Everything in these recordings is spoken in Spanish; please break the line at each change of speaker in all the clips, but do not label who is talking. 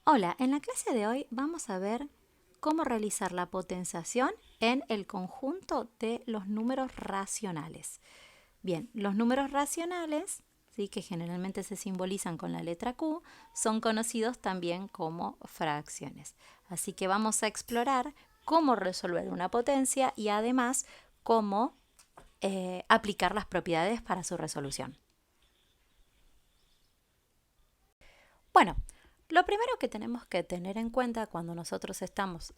Hola, en la clase de hoy vamos a ver cómo realizar la potenciación en el conjunto de los números racionales. Bien, los números racionales, ¿sí?, que generalmente se simbolizan con la letra Q, son conocidos también como fracciones. Así que vamos a explorar cómo resolver una potencia y además cómo aplicar las propiedades para su resolución. Bueno, lo primero que tenemos que tener en cuenta cuando nosotros estamos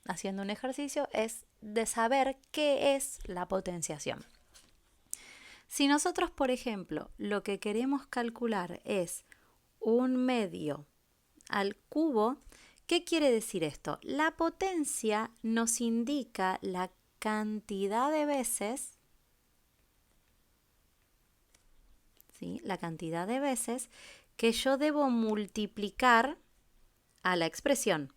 haciendo un ejercicio es de saber qué es la potenciación. Si nosotros, por ejemplo, lo que queremos calcular es 1/2 al cubo, ¿qué quiere decir esto? La potencia nos indica la cantidad de veces, ¿sí?, la cantidad de veces que yo debo multiplicar a la expresión.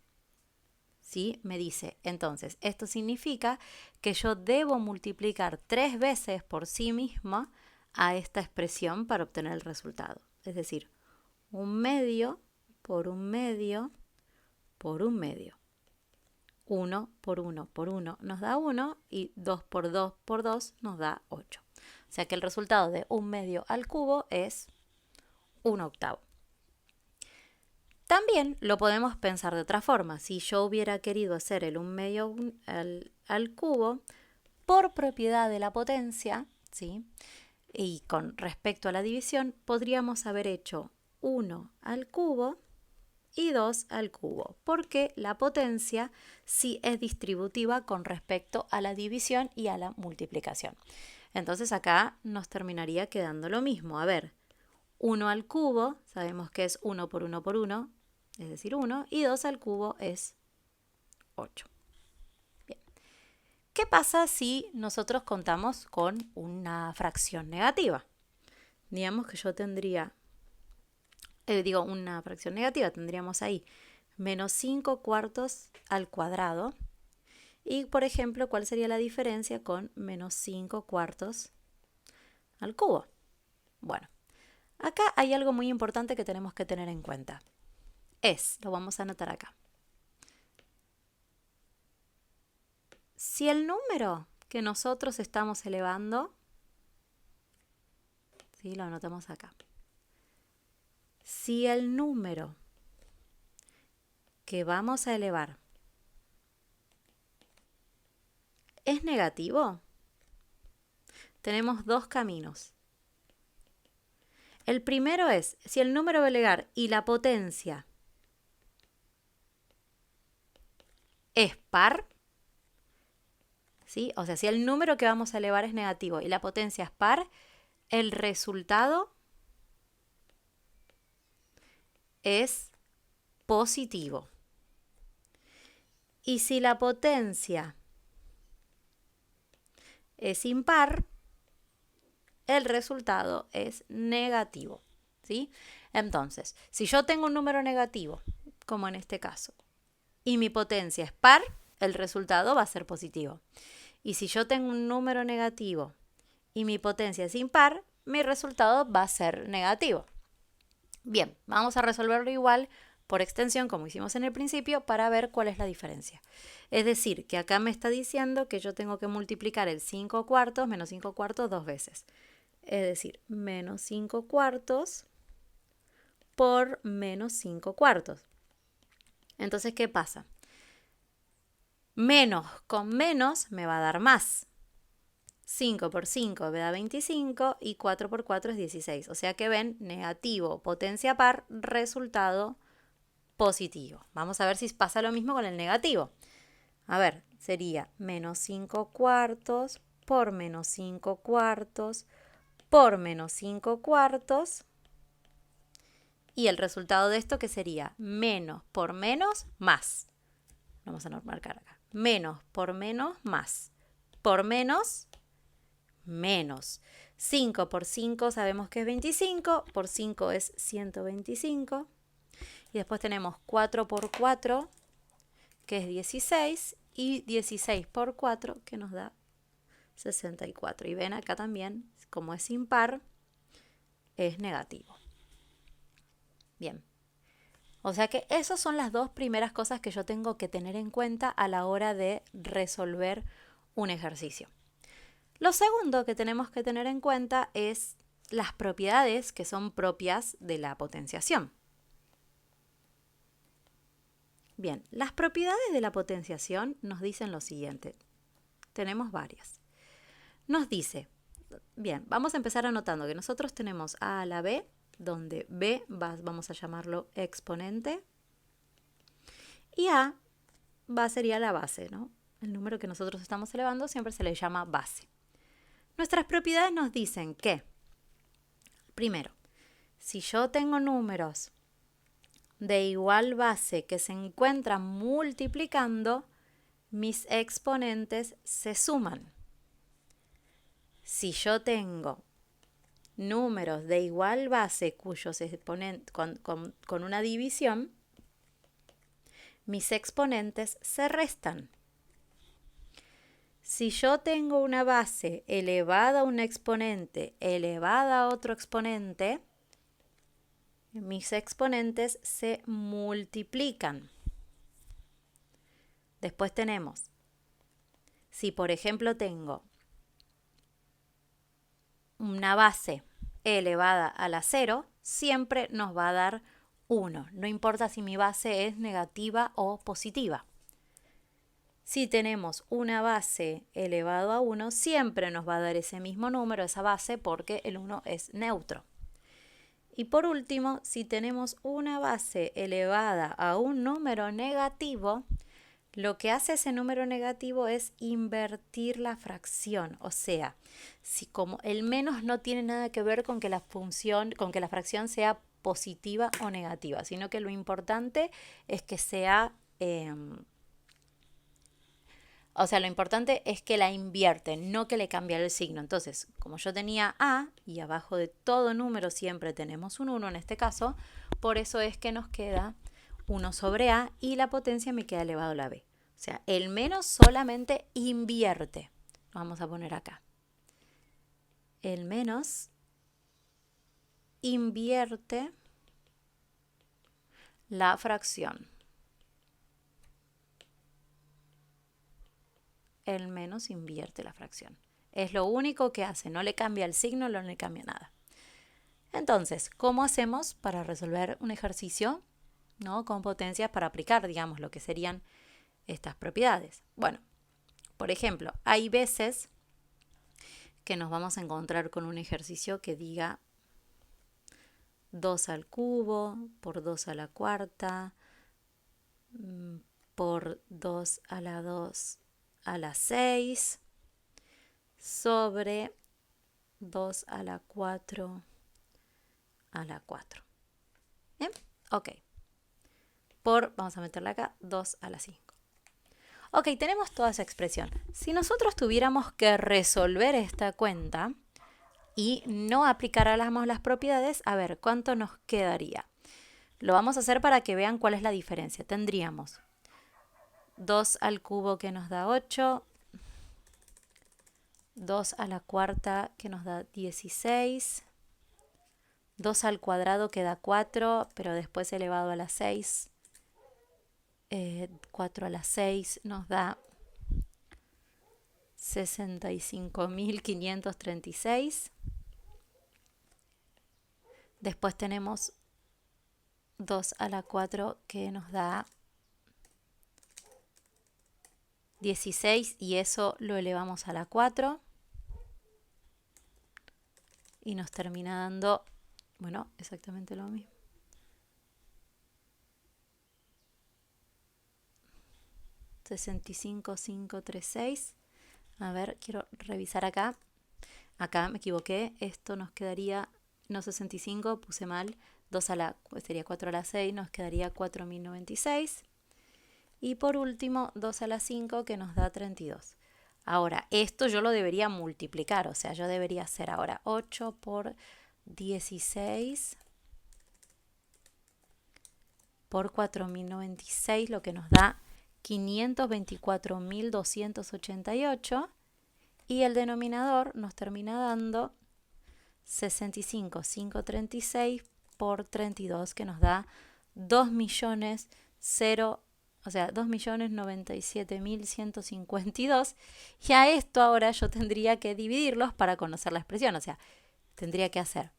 ¿Sí? Me dice, entonces, esto significa que yo debo multiplicar 3 veces por sí misma a esta expresión para obtener el resultado. Es decir, 1/2 por 1/2 por 1/2. 1 por 1 por 1 nos da 1 y 2 por 2 por 2 nos da 8. O sea que el resultado de 1/2 al cubo es 1/8. También lo podemos pensar de otra forma. Si yo hubiera querido hacer el 1/2 al cubo, por propiedad de la potencia, ¿sí?, y con respecto a la división, podríamos haber hecho 1 al cubo y 2 al cubo, porque la potencia sí es distributiva con respecto a la división y a la multiplicación. Entonces acá nos terminaría quedando lo mismo. A ver, 1 al cubo, sabemos que es 1 por 1 por 1, es decir 1, y 2 al cubo es 8. Bien. ¿Qué pasa si nosotros contamos con una fracción negativa? Digamos que yo tendría, una fracción negativa, tendríamos ahí menos 5 cuartos al cuadrado. Y, por ejemplo, ¿cuál sería la diferencia con menos 5 cuartos al cubo? Bueno, acá hay algo muy importante que tenemos que tener en cuenta. Lo vamos a anotar acá. Si el número que nosotros estamos elevando, ¿sí?, lo anotamos acá. Si el número que vamos a elevar es negativo, tenemos dos caminos. El primero es, si el número va a elevar y la potencia es par, ¿sí?, o sea, si el número que vamos a elevar es negativo y la potencia es par, el resultado es positivo. Y si la potencia es impar, el resultado es negativo, ¿sí? Entonces, si yo tengo un número negativo, como en este caso, y mi potencia es par, el resultado va a ser positivo. Y si yo tengo un número negativo y mi potencia es impar, mi resultado va a ser negativo. Bien, vamos a resolverlo igual por extensión como hicimos en el principio para ver cuál es la diferencia. Es decir, que acá me está diciendo que yo tengo que multiplicar el 5 cuartos menos 5 cuartos dos veces. Es decir, menos 5 cuartos por menos 5 cuartos. Entonces, ¿qué pasa? Menos con menos me va a dar más. 5 por 5 me da 25 y 4 por 4 es 16. O sea que ven, negativo, potencia par, resultado positivo. Vamos a ver si pasa lo mismo con el negativo. A ver, sería menos 5 cuartos por menos 5 cuartos por menos 5 cuartos. Y el resultado de esto, ¿qué sería? Menos por menos, más. Vamos a marcar acá. Menos por menos, más. Por menos, menos. 5 por 5 sabemos que es 25. Por 5 es 125. Y después tenemos 4 por 4, que es 16. Y 16 por 4, que nos da 64. Y ven acá también, como es impar, es negativo. Bien. O sea que esas son las dos primeras cosas que yo tengo que tener en cuenta a la hora de resolver un ejercicio. Lo segundo que tenemos que tener en cuenta es las propiedades que son propias de la potenciación. Bien, las propiedades de la potenciación nos dicen lo siguiente. Tenemos varias. Nos dice, bien, vamos a empezar anotando que nosotros tenemos a la b, donde b vamos a llamarlo exponente, y a sería la base, ¿no? El número que nosotros estamos elevando siempre se le llama base. Nuestras propiedades nos dicen que, primero, si yo tengo números de igual base que se encuentran multiplicando, mis exponentes se suman. Si yo tengo números de igual base cuyos exponentes con una división, mis exponentes se restan. Si yo tengo una base elevada a un exponente elevada a otro exponente, mis exponentes se multiplican. Después tenemos, si por ejemplo tengo una base elevada a la 0, siempre nos va a dar 1. No importa si mi base es negativa o positiva. Si tenemos una base elevado a 1, siempre nos va a dar ese mismo número, esa base, porque el 1 es neutro. Y por último, si tenemos una base elevada a un número negativo, lo que hace ese número negativo es invertir la fracción. O sea, si como el menos no tiene nada que ver con que la fracción sea positiva o negativa, sino que lo importante es que sea... lo importante es que la invierte, no que le cambie el signo. Entonces, como yo tenía A y abajo de todo número siempre tenemos un 1 en este caso, por eso es que nos queda 1 sobre A y la potencia me queda elevado a la B. O sea, el menos solamente invierte. Lo vamos a poner acá. El menos invierte la fracción. El menos invierte la fracción. Es lo único que hace, no le cambia el signo, no le cambia nada. Entonces, ¿cómo hacemos para resolver un ejercicio, ¿no?, con potencias para aplicar, digamos, lo que serían estas propiedades? Bueno, por ejemplo, hay veces que nos vamos a encontrar con un ejercicio que diga 2 al cubo por 2 a la cuarta por 2 a la 2 a la 6 sobre 2 a la 4 a la 4. ¿Bien? Ok. Vamos a meterla acá, 2 a la 5. Ok, tenemos toda esa expresión. Si nosotros tuviéramos que resolver esta cuenta y no aplicáramos las propiedades, a ver, ¿cuánto nos quedaría? Lo vamos a hacer para que vean cuál es la diferencia. Tendríamos 2 al cubo que nos da 8, 2 a la cuarta que nos da 16, 2 al cuadrado que da 4, pero después elevado a la 6, 4 a la 6 nos da 65.536. Después tenemos 2 a la 4 que nos da 16 y eso lo elevamos a la 4 y nos termina dando, bueno, exactamente lo mismo. 65.536. A ver, quiero revisar acá. Acá me equivoqué. Esto nos quedaría, no 65, puse mal. 2 a la, sería 4 a la 6, nos quedaría 4.096. Y por último, 2 a la 5, que nos da 32. Ahora, esto yo lo debería multiplicar, o sea, yo debería hacer ahora 8 por 16 por 4.096, lo que nos da 524.288. Y el denominador nos termina dando 65.536 por 32, que nos da 2.097.152 y a esto ahora yo tendría que dividirlos para conocer la expresión, o sea, tendría que hacer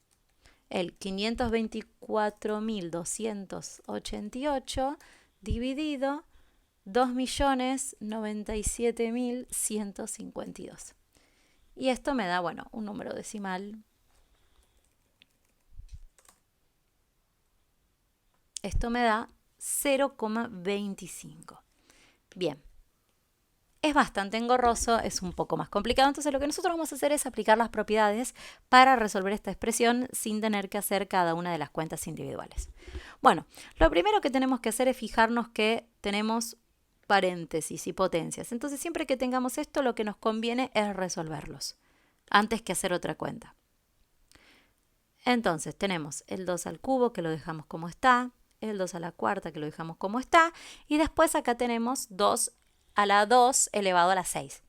el 524.288 dividido 2.097.152. Y esto me da, bueno, un número decimal. Esto me da 0,25. Bien. Es bastante engorroso, es un poco más complicado, entonces lo que nosotros vamos a hacer es aplicar las propiedades para resolver esta expresión sin tener que hacer cada una de las cuentas individuales. Bueno, lo primero que tenemos que hacer es fijarnos que tenemos paréntesis y potencias. Entonces siempre que tengamos esto, lo que nos conviene es resolverlos antes que hacer otra cuenta. Entonces tenemos el 2 al cubo que lo dejamos como está, el 2 a la cuarta que lo dejamos como está y después acá tenemos 2 a la 2 elevado a la 6.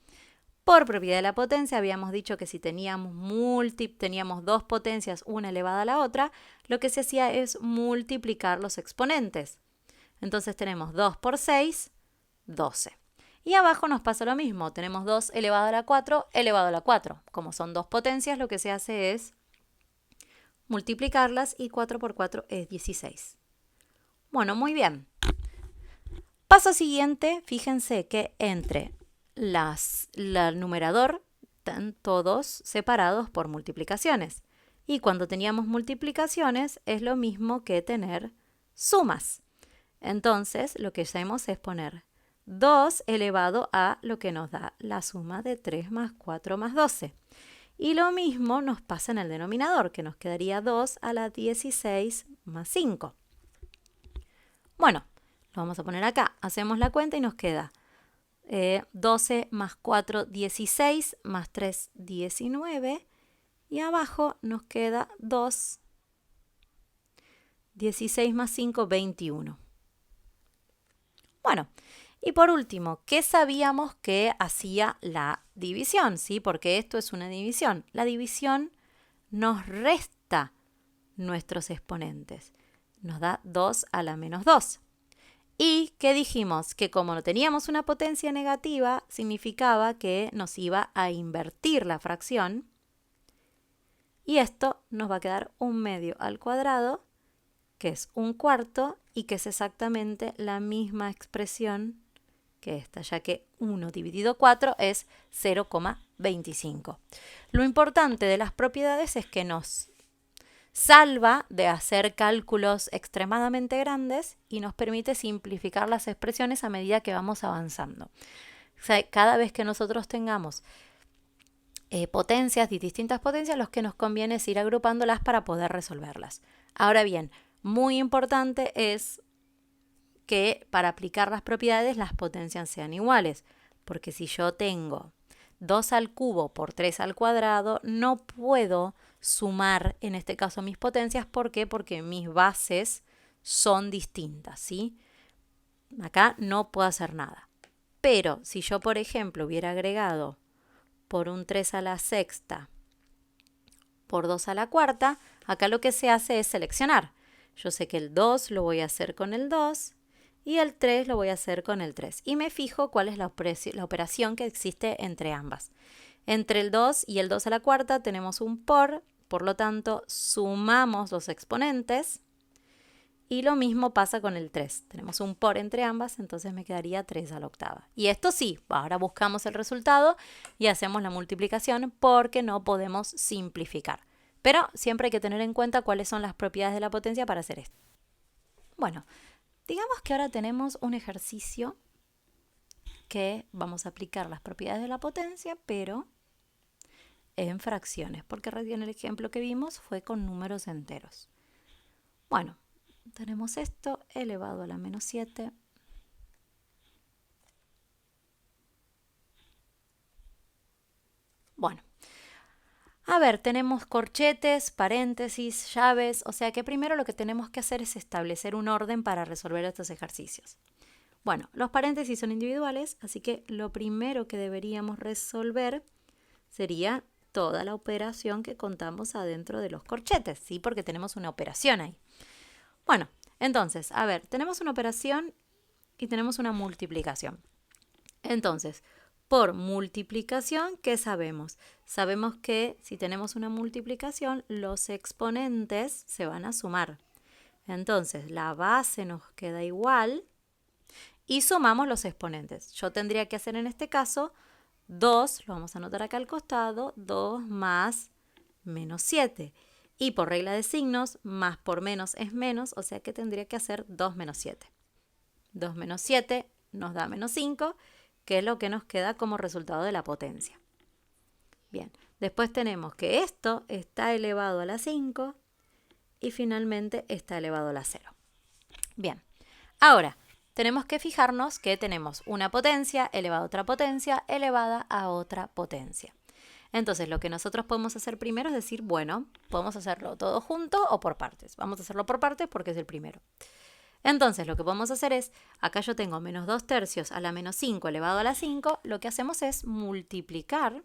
Por propiedad de la potencia habíamos dicho que si teníamos dos potencias, una elevada a la otra, lo que se hacía es multiplicar los exponentes. Entonces tenemos 2 por 6, 12. Y abajo nos pasa lo mismo, tenemos 2 elevado a la 4 elevado a la 4. Como son dos potencias, lo que se hace es multiplicarlas y 4 por 4 es 16. Bueno, muy bien. Paso siguiente, fíjense que entre el numerador están todos separados por multiplicaciones. Y cuando teníamos multiplicaciones es lo mismo que tener sumas. Entonces, lo que hacemos es poner 2 elevado a lo que nos da la suma de 3 más 4 más 12. Y lo mismo nos pasa en el denominador, que nos quedaría 2 a la 16 más 5. Bueno, lo vamos a poner acá. Hacemos la cuenta y nos queda 12 más 4, 16, más 3, 19. Y abajo nos queda 2, 16 más 5, 21. Bueno, y por último, ¿qué sabíamos que hacía la división? ¿Sí? Porque esto es una división. La división nos resta nuestros exponentes. Nos da 2 a la menos 2. ¿Y qué dijimos? Que como no teníamos una potencia negativa, significaba que nos iba a invertir la fracción. Y esto nos va a quedar 1/2 al cuadrado, que es 1/4, y que es exactamente la misma expresión que esta, ya que 1 dividido 4 es 0,25. Lo importante de las propiedades es que nos salva de hacer cálculos extremadamente grandes y nos permite simplificar las expresiones a medida que vamos avanzando. O sea, cada vez que nosotros tengamos potencias y distintas potencias, lo que nos conviene es ir agrupándolas para poder resolverlas. Ahora bien, muy importante es que para aplicar las propiedades las potencias sean iguales, porque si yo tengo 2 al cubo por 3 al cuadrado, no puedo sumar en este caso mis potencias. ¿Por qué? Porque mis bases son distintas, ¿sí? Acá no puedo hacer nada. Pero si yo, por ejemplo, hubiera agregado por un 3 a la sexta por 2 a la cuarta, acá lo que se hace es seleccionar. Yo sé que el 2 lo voy a hacer con el 2 y el 3 lo voy a hacer con el 3. Y me fijo cuál es la operación que existe entre ambas. Entre el 2 y el 2 a la cuarta tenemos un por lo tanto sumamos los exponentes. Y lo mismo pasa con el 3. Tenemos un por entre ambas, entonces me quedaría 3 a la octava. Y esto sí, ahora buscamos el resultado y hacemos la multiplicación porque no podemos simplificar. Pero siempre hay que tener en cuenta cuáles son las propiedades de la potencia para hacer esto. Bueno, digamos que ahora tenemos un ejercicio que vamos a aplicar las propiedades de la potencia, pero en fracciones, porque recién el ejemplo que vimos fue con números enteros. Bueno, tenemos esto elevado a la menos 7. Bueno, a ver, tenemos corchetes, paréntesis, llaves, o sea que primero lo que tenemos que hacer es establecer un orden para resolver estos ejercicios. Bueno, los paréntesis son individuales, así que lo primero que deberíamos resolver sería toda la operación que contamos adentro de los corchetes, ¿sí? Porque tenemos una operación ahí. Bueno, Entonces, a ver, tenemos una operación y tenemos una multiplicación. Entonces, por multiplicación, ¿qué sabemos? Sabemos que si tenemos una multiplicación, los exponentes se van a sumar. Entonces, la base nos queda igual y sumamos los exponentes. Yo tendría que hacer en este caso 2, lo vamos a anotar acá al costado, 2 más menos 7. Y por regla de signos, más por menos es menos, o sea que tendría que hacer 2 menos 7. 2 menos 7 nos da menos 5, que es lo que nos queda como resultado de la potencia. Bien, después tenemos que esto está elevado a la 5 y finalmente está elevado a la 0. Bien, ahora tenemos que fijarnos que tenemos una potencia elevada a otra potencia elevada a otra potencia. Entonces, lo que nosotros podemos hacer primero es decir, bueno, podemos hacerlo todo junto o por partes. Vamos a hacerlo por partes porque es el primero. Entonces, lo que podemos hacer es, acá yo tengo menos 2 tercios a la menos 5 elevado a la 5, lo que hacemos es multiplicar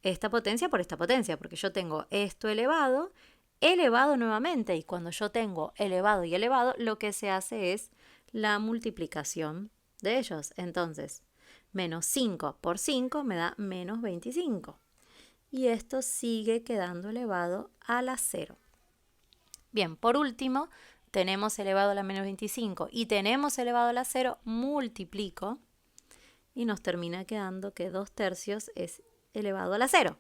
esta potencia por esta potencia, porque yo tengo esto elevado, elevado nuevamente, y cuando yo tengo elevado y elevado, lo que se hace es la multiplicación de ellos. Entonces, menos 5 por 5 me da menos 25. Y esto sigue quedando elevado a la 0. Bien, por último, tenemos elevado a la menos 25 y tenemos elevado a la 0, multiplico y nos termina quedando que 2 tercios es elevado a la 0.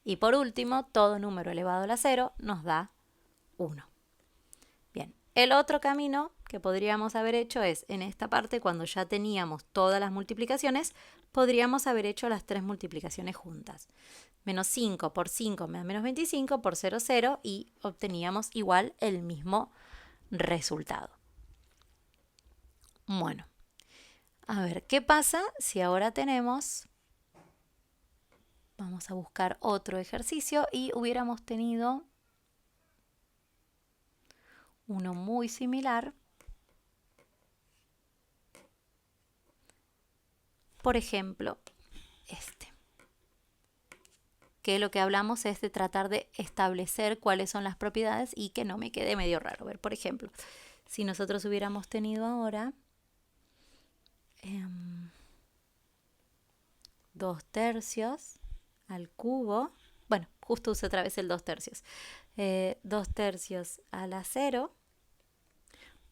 Y por último, todo número elevado a la 0 nos da 1. Bien, el otro camino que podríamos haber hecho es, en esta parte, cuando ya teníamos todas las multiplicaciones, podríamos haber hecho las 3 multiplicaciones juntas. Menos 5 por 5 me da menos 25, por 0, 0, y obteníamos igual el mismo resultado. Bueno, a ver, ¿qué pasa si ahora tenemos, vamos a buscar otro ejercicio y hubiéramos tenido uno muy similar? Por ejemplo, este. Que lo que hablamos es de tratar de establecer cuáles son las propiedades y que no me quede medio raro. A ver, por ejemplo, si nosotros hubiéramos tenido ahora 2 tercios al cubo, bueno, justo usé otra vez el 2 tercios, 2 tercios a la 0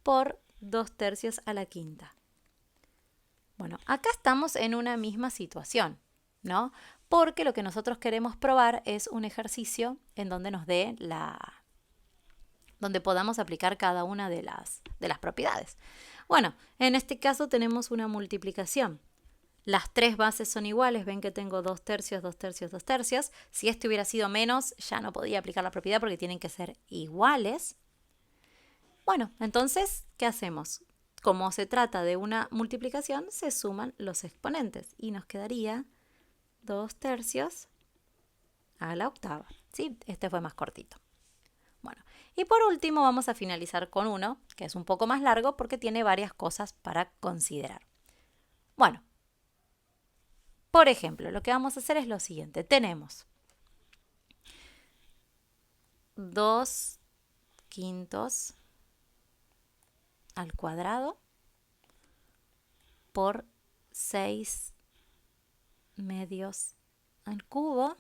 por 2 tercios a la quinta. Bueno, acá estamos en una misma situación, ¿no? Porque lo que nosotros queremos probar es un ejercicio en donde nos dé donde podamos aplicar cada una de las propiedades. Bueno, en este caso tenemos una multiplicación. Las 3 bases son iguales, ven que tengo 2 tercios, 2 tercios, 2 tercios. Si esto hubiera sido menos, ya no podía aplicar la propiedad porque tienen que ser iguales. Bueno, entonces, ¿qué hacemos? Como se trata de una multiplicación, se suman los exponentes y nos quedaría 2 tercios a la octava. ¿Sí? Este fue más cortito. Bueno, y por último vamos a finalizar con uno que es un poco más largo porque tiene varias cosas para considerar. Bueno, por ejemplo, lo que vamos a hacer es lo siguiente. Tenemos 2 quintos al cuadrado por 6 medios al cubo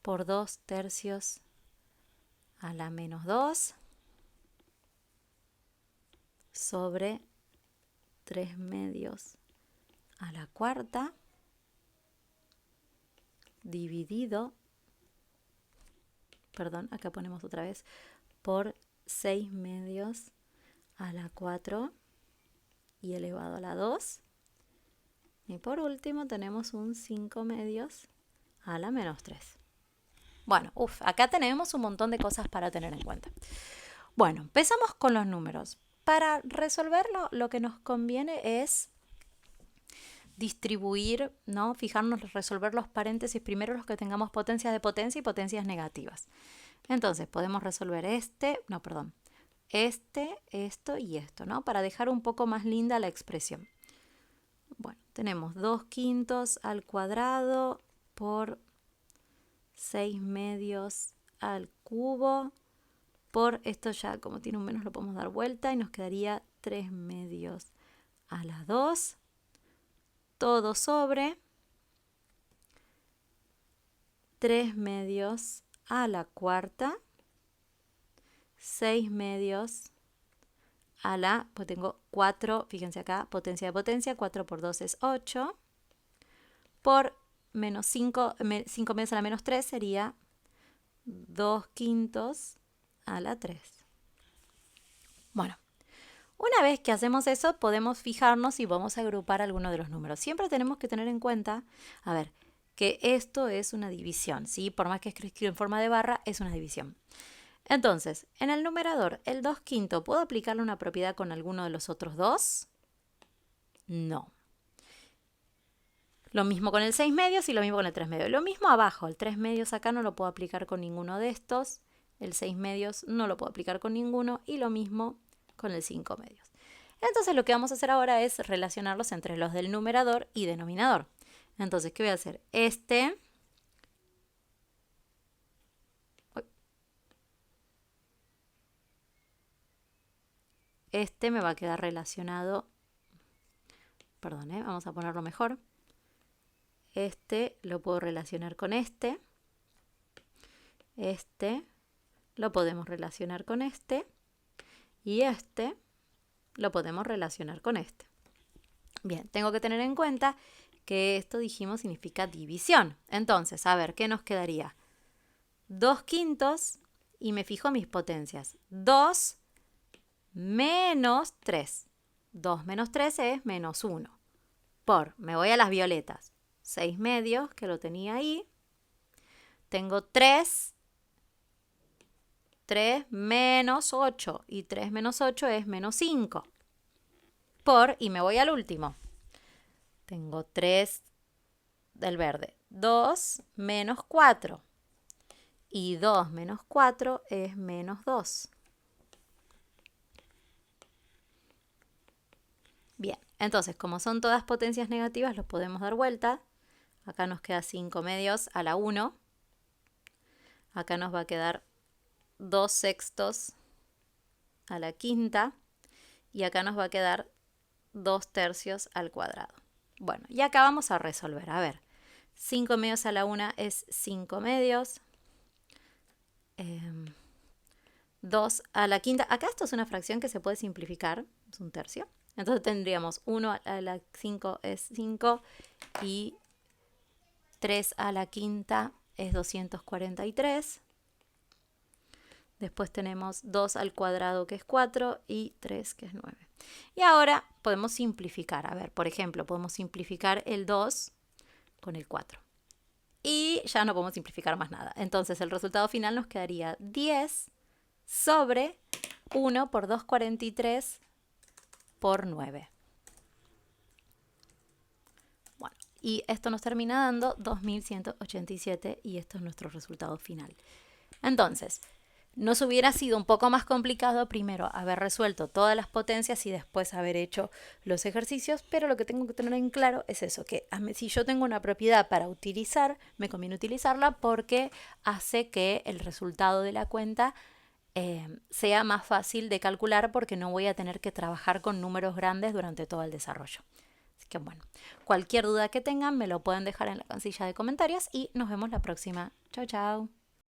por 2 tercios a la menos 2 sobre 3 medios a la cuarta dividido, perdón, acá ponemos otra vez, por 6 medios a la 4 y elevado a la 2. Y por último tenemos un 5 medios a la menos 3. Bueno, acá tenemos un montón de cosas para tener en cuenta. Bueno, empezamos con los números. Para resolverlo, lo que nos conviene es distribuir, ¿no? Fijarnos, resolver los paréntesis primero, los que tengamos potencias de potencia y potencias negativas. Entonces, podemos resolver esto y esto, ¿no? Para dejar un poco más linda la expresión. Bueno, tenemos 2 quintos al cuadrado por 6 medios al cubo por esto ya como tiene un menos lo podemos dar vuelta y nos quedaría 3 medios a la 2, todo sobre 3 medios a la cuarta, 6 medios a la, pues tengo 4, fíjense acá, potencia de potencia, 4 por 2 es 8, por menos 5, 5 medios a la menos 3 sería 2 quintos a la 3. Bueno, una vez que hacemos eso, podemos fijarnos y vamos a agrupar alguno de los números. Siempre tenemos que tener en cuenta, a ver, que esto es una división, ¿sí? Por más que escriba en forma de barra, es una división. Entonces, en el numerador, el 2 quinto, ¿puedo aplicarle una propiedad con alguno de los otros dos? No. Lo mismo con el 6 medios y lo mismo con el 3 medios. Lo mismo abajo, el 3 medios acá no lo puedo aplicar con ninguno de estos. El 6 medios no lo puedo aplicar con ninguno. Y lo mismo con el 5 medios. Entonces lo que vamos a hacer ahora es relacionarlos entre los del numerador y denominador. Entonces, ¿qué voy a hacer? Este me va a quedar relacionado. Perdón, vamos a ponerlo mejor. Este lo puedo relacionar con este. Este lo podemos relacionar con este. Y este lo podemos relacionar con este. Bien, tengo que tener en cuenta que esto dijimos significa división. Entonces, a ver, ¿qué nos quedaría? 2 quintos y me fijo mis potencias. 2 menos 3. 2 menos 3 es menos 1. Me voy a las violetas. 6 medios, que lo tenía ahí. Tengo 3 menos 8. Y 3 menos 8 es menos 5. Y me voy al último. Tengo 3 del verde. 2 menos 4. Y 2 menos 4 es menos 2. Bien, entonces como son todas potencias negativas, los podemos dar vuelta. Acá nos queda 5 medios a la 1. Acá nos va a quedar 2 sextos a la quinta. Y acá nos va a quedar 2 tercios al cuadrado. Bueno, y acá vamos a resolver. A ver, 5 medios a la 1 es 5 medios. 2 a la quinta. Acá esto es una fracción que se puede simplificar. Es un tercio. Entonces tendríamos 1 a la 5 es 5 y 3 a la quinta es 243. Después tenemos 2 al cuadrado que es 4 y 3 que es 9. Y ahora podemos simplificar. A ver, por ejemplo, podemos simplificar el 2 con el 4. Y ya no podemos simplificar más nada. Entonces el resultado final nos quedaría 10 sobre 1 por 243 por 9. Bueno, y esto nos termina dando 2187 y esto es nuestro resultado final. Entonces, nos hubiera sido un poco más complicado primero haber resuelto todas las potencias y después haber hecho los ejercicios, pero lo que tengo que tener en claro es eso, que si yo tengo una propiedad para utilizar, me conviene utilizarla porque hace que el resultado de la cuenta sea más fácil de calcular porque no voy a tener que trabajar con números grandes durante todo el desarrollo. Así que bueno, cualquier duda que tengan me lo pueden dejar en la casilla de comentarios y nos vemos la próxima. Chao, chao.